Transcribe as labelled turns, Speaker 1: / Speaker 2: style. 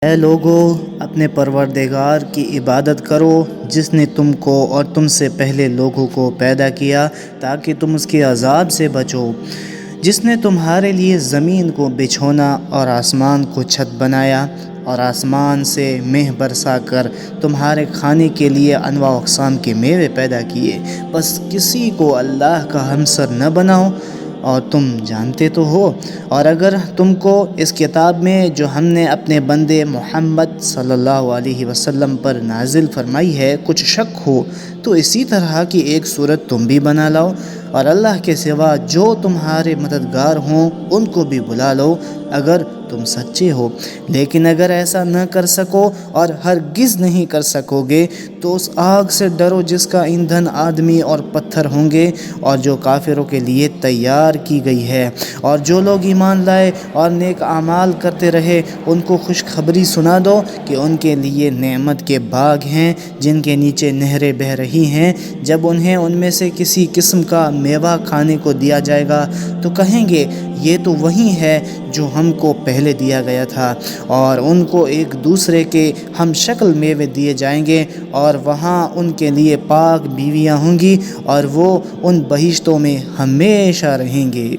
Speaker 1: اے لوگو، اپنے پروردگار کی عبادت کرو جس نے تم کو اور تم سے پہلے لوگوں کو پیدا کیا تاکہ تم اس کے عذاب سے بچو، جس نے تمہارے لیے زمین کو بچھونا اور آسمان کو چھت بنایا اور آسمان سے مہ برسا کر تمہارے کھانے کے لیے انواع اقسام کے میوے پیدا کیے، بس کسی کو اللہ کا ہمسر نہ بناؤ، اور تم جانتے تو ہو۔ اور اگر تم کو اس کتاب میں جو ہم نے اپنے بندے محمد صلی اللہ علیہ وسلم پر نازل فرمائی ہے کچھ شک ہو تو اسی طرح کی ایک صورت تم بھی بنا لاؤ، اور اللہ کے سوا جو تمہارے مددگار ہوں ان کو بھی بلا لو اگر تم سچے ہو۔ لیکن اگر ایسا نہ کر سکو اور ہرگز نہیں کر سکو گے تو اس آگ سے ڈرو جس کا ایندھن آدمی اور پتھر ہوں گے اور جو کافروں کے لیے تیار کی گئی ہے۔ اور جو لوگ ایمان لائے اور نیک اعمال کرتے رہے ان کو خوشخبری سنا دو کہ ان کے لیے نعمت کے باغ ہیں جن کے نیچے نہریں بہہ رہی ہیں، جب انہیں ان میں سے کسی قسم کا میوہ کھانے کو دیا جائے گا تو کہیں گے یہ تو وہی ہے جو ہم کو پہلے دیا گیا تھا، اور ان کو ایک دوسرے کے ہم شکل میوے دیے جائیں گے، اور وہاں ان کے لیے پاک بیویاں ہوں گی اور وہ ان بہشتوں میں ہمیشہ رہیں گے۔